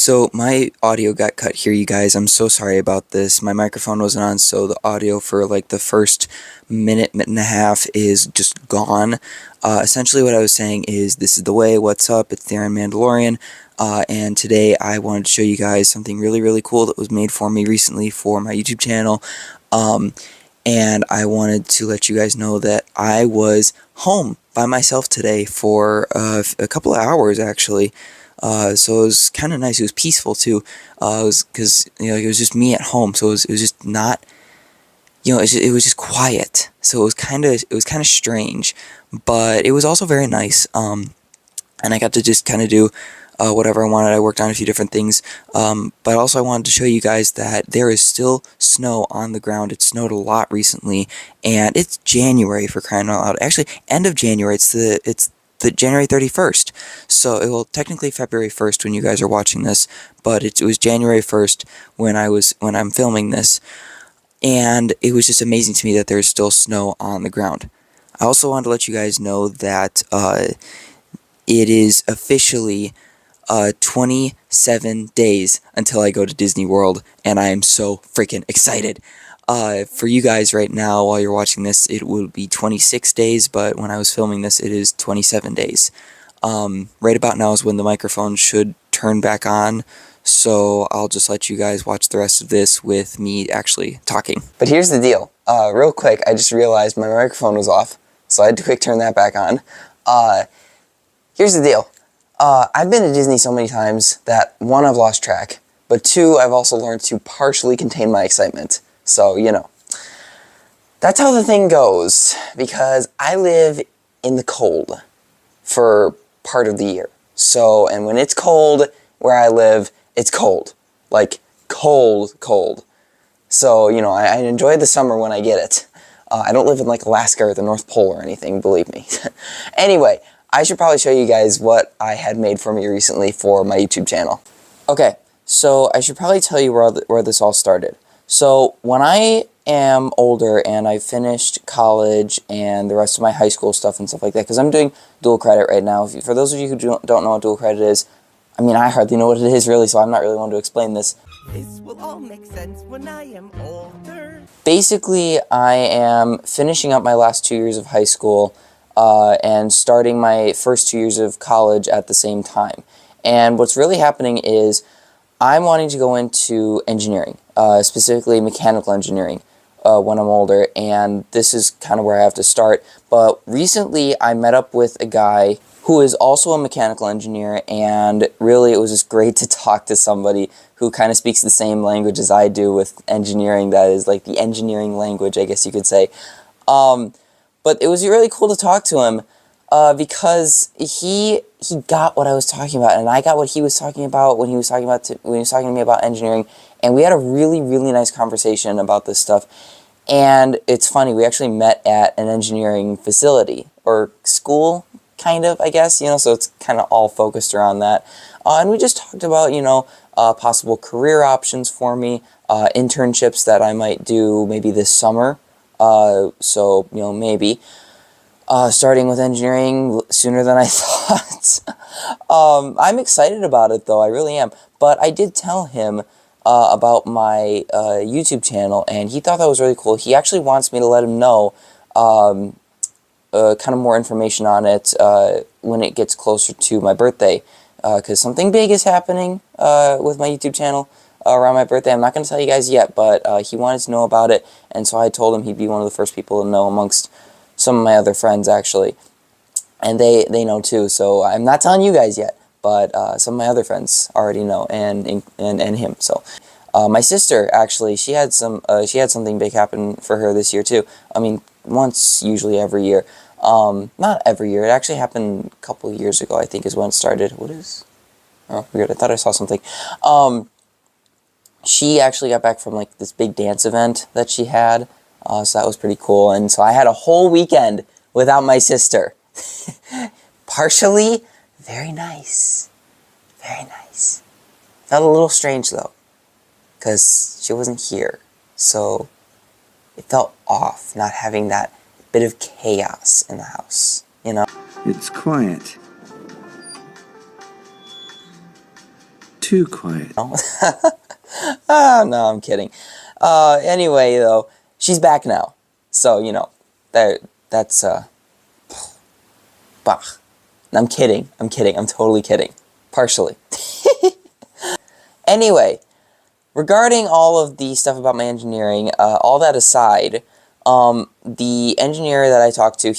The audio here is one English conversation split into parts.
So my audio got cut here, you guys. I'm so sorry about this. My microphone wasn't on, so the audio for like the first minute and a half is just gone. Essentially what I was saying is, this is the way, what's up, it's the Iron Mandalorian, and today I wanted to show you guys something really, really cool that was made for me recently for my YouTube channel, and I wanted to let you guys know that I was home by myself today for a couple of hours, actually. So it was kind of nice. It was peaceful too. It was because it was just me at home, so it was just not, it was just quiet. So it was kind of strange, but it was also very nice. And I got to just kind of do whatever I wanted. I worked on a few different things, but also I wanted to show you guys that there is still snow on the ground. It snowed a lot recently, and it's January, for crying out loud. Actually, end of January. It's the January 31st, so it will technically February 1st when you guys are watching this, but it was January 1st when I'm filming this, and it was just amazing to me that there's still snow on the ground. I also wanted to let you guys know that it is officially 27 days until I go to Disney World, and I am so freaking excited. For you guys right now, while you're watching this, it will be 26 days, but when I was filming this, it is 27 days. Right about now is when the microphone should turn back on, so I'll just let you guys watch the rest of this with me actually talking. But here's the deal. Real quick, I just realized my microphone was off, so I had to quick turn that back on. Here's the deal. I've been to Disney so many times that, one, I've lost track, but two, I've also learned to partially contain my excitement. So, that's how the thing goes, because I live in the cold for part of the year. So, and when it's cold where I live, it's cold. Like, cold, cold. So, I enjoy the summer when I get it. I don't live in, like, Alaska or the North Pole or anything, believe me. Anyway, I should probably show you guys what I had made for me recently for my YouTube channel. Okay, so I should probably tell you where this all started. So, when I am older and I've finished college and the rest of my high school stuff and stuff like that, because I'm doing dual credit right now. For those of you who don't know what dual credit is, I mean, I hardly know what it is really, so I'm not really one to explain this. This will all make sense when I am older. Basically, I am finishing up my last 2 years of high school and starting my first 2 years of college at the same time. And what's really happening is I'm wanting to go into engineering, specifically mechanical engineering, when I'm older, and this is kind of where I have to start. But recently I met up with a guy who is also a mechanical engineer, and really it was just great to talk to somebody who kind of speaks the same language as I do with engineering. That is like the engineering language, I guess you could say. But it was really cool to talk to him because he got what I was talking about, and I got what he was talking about when he was talking to me about engineering, and we had a really, really nice conversation about this stuff. And it's funny, we actually met at an engineering facility or school, kind of, I guess, so it's kind of all focused around that. And we just talked about, possible career options for me, internships that I might do maybe this summer. So, maybe starting with engineering sooner than I thought. I'm excited about it, though. I really am. But I did tell him about my YouTube channel, and he thought that was really cool. He actually wants me to let him know kind of more information on it when it gets closer to my birthday, because something big is happening with my YouTube channel around my birthday. I'm not going to tell you guys yet, but he wanted to know about it, and so I told him he'd be one of the first people to know amongst some of my other friends, actually. And they know too, so I'm not telling you guys yet, but some of my other friends already know, and him. So my sister, actually, she had something big happen for her this year too. I mean, once usually every year. Not every year. It actually happened a couple of years ago, I think, is when it started. What is? Oh, weird. I thought I saw something. She actually got back from like this big dance event that she had, so that was pretty cool. And so I had a whole weekend without my sister. Partially, very nice. Very nice. Felt a little strange though, because she wasn't here. So it felt off not having that bit of chaos in the house, It's quiet. too quiet. Oh, no, I'm kidding. Anyway, though, she's back now. So, you know, that's, bah. I'm kidding. I'm totally kidding. Partially. Anyway, regarding all of the stuff about my engineering, all that aside, the engineer that I talked to,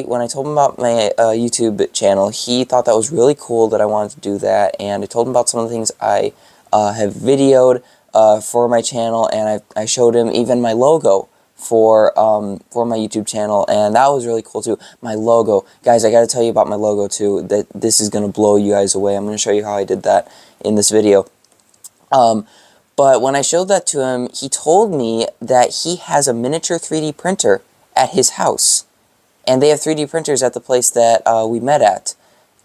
when I told him about my YouTube channel, he thought that was really cool that I wanted to do that, and I told him about some of the things I have videoed for my channel, and I showed him even my logo for my YouTube channel, and that was really cool too. My logo. Guys, I gotta tell you about my logo too, that this is gonna blow you guys away. I'm gonna show you how I did that in this video. But when I showed that to him, he told me that he has a miniature 3D printer at his house. And they have 3D printers at the place that we met at.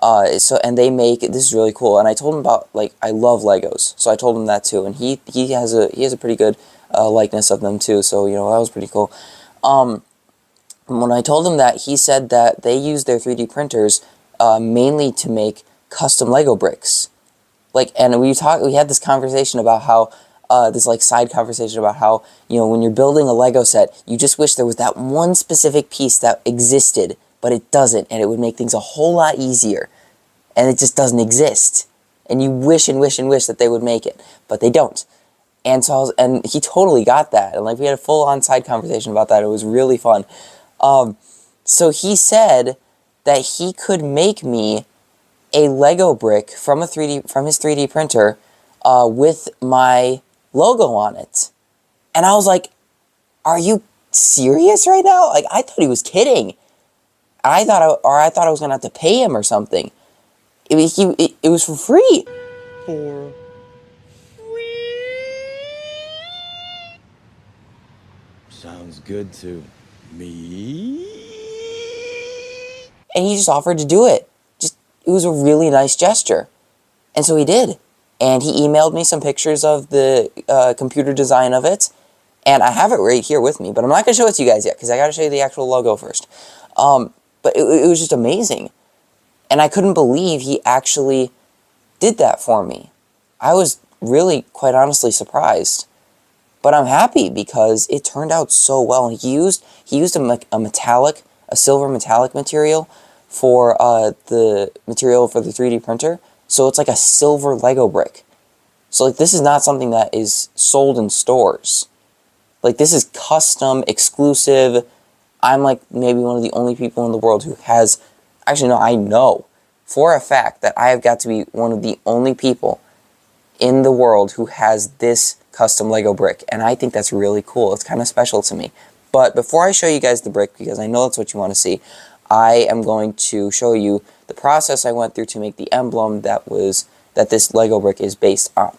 And they make, this is really cool. And I told him about, like, I love Legos. So I told him that too. And he has a pretty good likeness of them too. So, you know, that was pretty cool. When I told him that, he said that they use their 3D printers mainly to make custom Lego bricks. Like, and we had this conversation about how, this like side conversation about how, you know, when you're building a Lego set, you just wish there was that one specific piece that existed, but it doesn't, and it would make things a whole lot easier. And it just doesn't exist. And you wish and wish and wish that they would make it, but they don't. And so and he totally got that. And like we had a full-on side conversation about that. It was really fun. So he said that he could make me a Lego brick from his 3D printer with my logo on it. And I was like, are you serious right now? Like, I thought he was kidding. I thought I was gonna have to pay him or something. It was for free. For Sounds good to me. And he just offered to do it. It was a really nice gesture. And so he did. And he emailed me some pictures of the computer design of it. And I have it right here with me. But I'm not going to show it to you guys yet, because I got to show you the actual logo first. But it was just amazing. And I couldn't believe he actually did that for me. I was really, quite honestly, surprised. But I'm happy because it turned out so well. And he used a silver metallic material for the material for the 3D printer. So it's like a silver Lego brick. So like this is not something that is sold in stores. Like this is custom, exclusive. I'm like maybe one of the only people in the world who has, actually no, I know for a fact that I have got to be one of the only people in the world who has this custom Lego brick. And I think that's really cool. It's kind of special to me. But before I show you guys the brick, because I know that's what you want to see, I am going to show you the process I went through to make the emblem that this Lego brick is based on.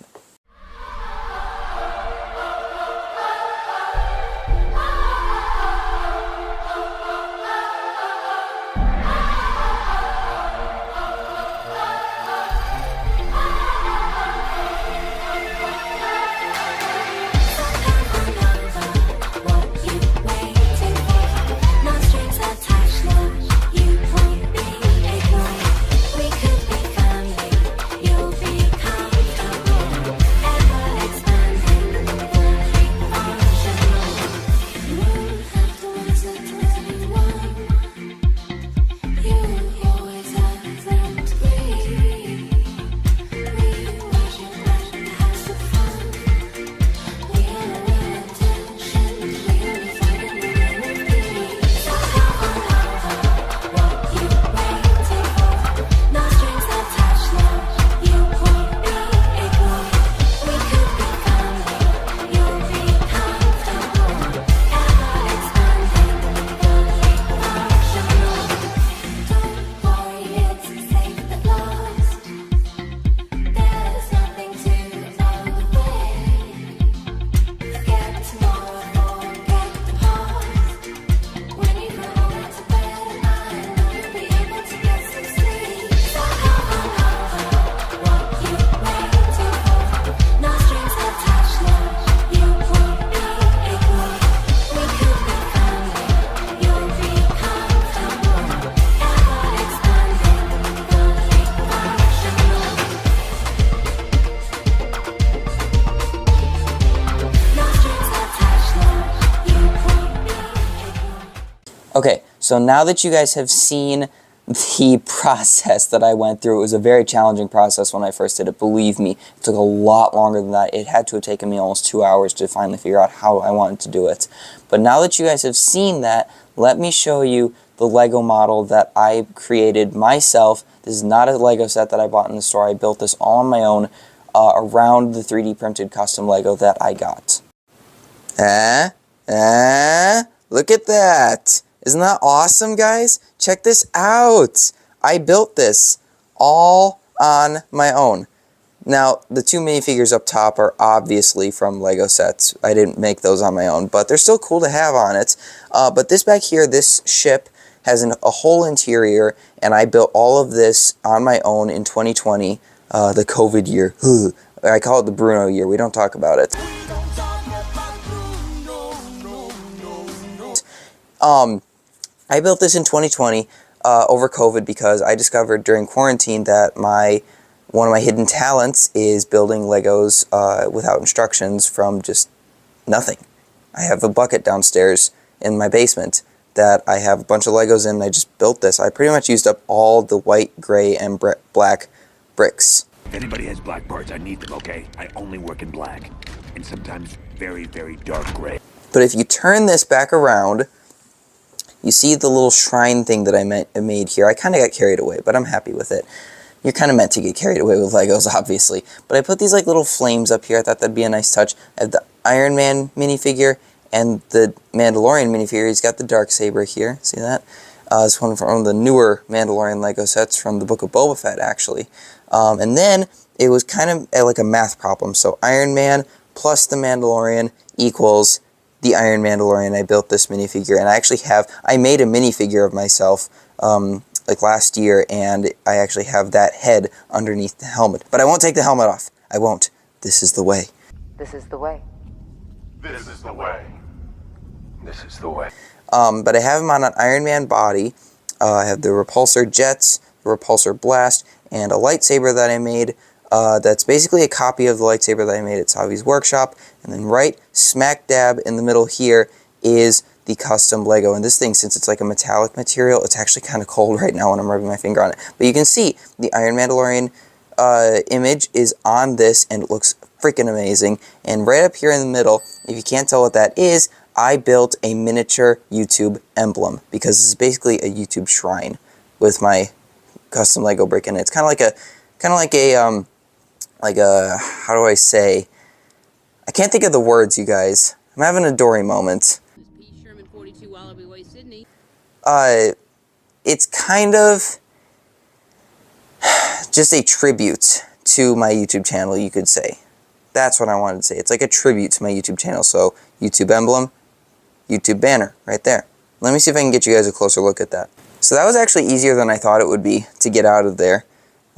So now that you guys have seen the process that I went through, it was a very challenging process when I first did it. Believe me, it took a lot longer than that. It had to have taken me almost 2 hours to finally figure out how I wanted to do it. But now that you guys have seen that, let me show you the Lego model that I created myself. This is not a Lego set that I bought in the store. I built this all on my own around the 3D printed custom Lego that I got. Look at that. Isn't that awesome, guys? Check this out. I built this all on my own. Now, the two minifigures up top are obviously from Lego sets. I didn't make those on my own, but they're still cool to have on it. But this back here, this ship, has a whole interior, and I built all of this on my own in 2020, the COVID year. I call it the Bruno year. We don't talk about it. I built this in 2020 over COVID because I discovered during quarantine that one of my hidden talents is building Legos without instructions from just nothing. I have a bucket downstairs in my basement that I have a bunch of Legos in, and I just built this. I pretty much used up all the white, gray, and black bricks. If anybody has black parts, I need them, okay? I only work in black, and sometimes very, very dark gray. But if you turn this back around, you see the little shrine thing that I made here. I kind of got carried away, but I'm happy with it. You're kind of meant to get carried away with Legos, obviously. But I put these like little flames up here. I thought that'd be a nice touch. I have the Iron Man minifigure and the Mandalorian minifigure. He's got the Darksaber here. See that? This one from the newer Mandalorian Lego sets from the Book of Boba Fett, actually. And then it was kind of like a math problem. So Iron Man plus the Mandalorian equals the Iron Mandalorian. I built this minifigure, and I made a minifigure of myself like last year, and I actually have that head underneath the helmet. But I won't take the helmet off. I won't. This is the way. This is the way. This is the way. This is the way. But I have him on an Iron Man body. I have the repulsor jets, the repulsor blast, and a lightsaber that I made that's basically a copy of the lightsaber that I made at Savi's workshop. And then right smack dab in the middle here is the custom Lego. And this thing, since it's like a metallic material, it's actually kind of cold right now when I'm rubbing my finger on it. But you can see the Iron Mandalorian image is on this, and it looks freaking amazing. And right up here in the middle, if you can't tell what that is, I built a miniature YouTube emblem, because this is basically a YouTube shrine with my custom Lego brick in it. It's kind of like a how do I say? I can't think of the words, you guys. I'm having a Dory moment. It's kind of just a tribute to my YouTube channel, you could say. That's what I wanted to say. It's like a tribute to my YouTube channel. So, YouTube emblem, YouTube banner, right there. Let me see if I can get you guys a closer look at that. So that was actually easier than I thought it would be to get out of there.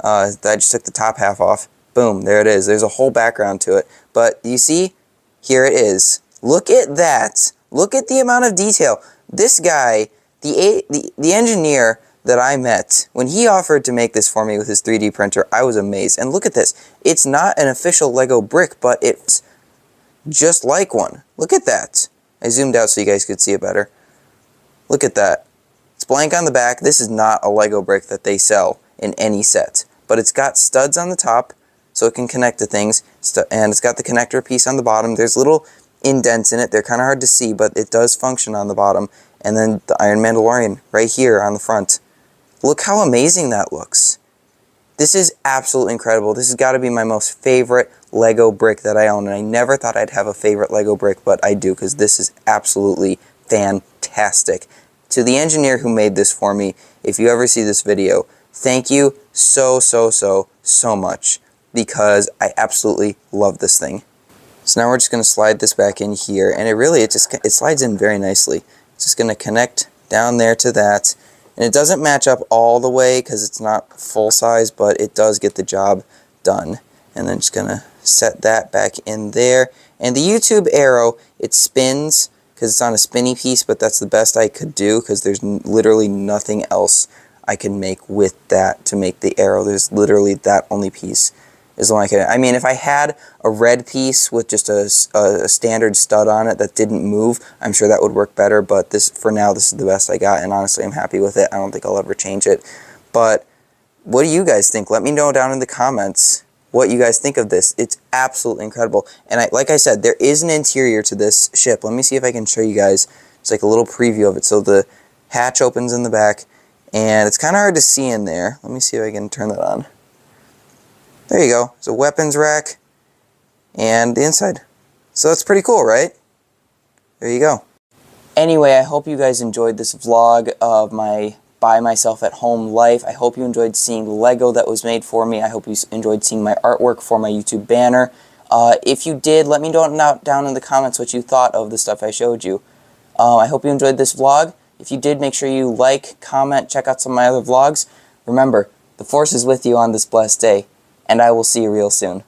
I just took the top half off. Boom, there it is. There's a whole background to it. But you see, here it is. Look at that. Look at the amount of detail. This guy, the engineer that I met, when he offered to make this for me with his 3D printer, I was amazed. And look at this. It's not an official Lego brick, but it's just like one. Look at that. I zoomed out so you guys could see it better. Look at that. It's blank on the back. This is not a Lego brick that they sell in any set. But it's got studs on the top so it can connect to things. And it's got the connector piece on the bottom. There's little indents in it. They're kind of hard to see, but it does function on the bottom. And then the Iron Mandalorian right here on the front. Look how amazing that looks. This is absolutely incredible. This has got to be my most favorite Lego brick that I own. And I never thought I'd have a favorite Lego brick, but I do, because this is absolutely fantastic. To the engineer who made this for me, if you ever see this video, thank you so much, because I absolutely love this thing. So now we're just going to slide this back in here, and it slides in very nicely. It's just going to connect down there to that. And it doesn't match up all the way because it's not full size, but it does get the job done. And then just going to set that back in there. And the YouTube arrow, it spins because it's on a spinny piece, but that's the best I could do because there's literally nothing else I can make with that to make the arrow. There's literally that only piece. is the one I could. I mean, if I had a red piece with just a standard stud on it that didn't move, I'm sure that would work better, but this, for now, this is the best I got, and honestly, I'm happy with it. I don't think I'll ever change it. But what do you guys think? Let me know down in the comments what you guys think of this. It's absolutely incredible. And like I said, there is an interior to this ship. Let me see if I can show you guys. It's like a little preview of it. So the hatch opens in the back, and it's kind of hard to see in there. Let me see if I can turn that on. There you go. It's a weapons rack and the inside. So it's pretty cool, right? There you go. Anyway, I hope you guys enjoyed this vlog of my by myself at home life. I hope you enjoyed seeing the Lego that was made for me. I hope you enjoyed seeing my artwork for my YouTube banner. If you did, let me know down in the comments what you thought of the stuff I showed you. I hope you enjoyed this vlog. If you did, make sure you like, comment, check out some of my other vlogs. Remember, the Force is with you on this blessed day, and I will see you real soon.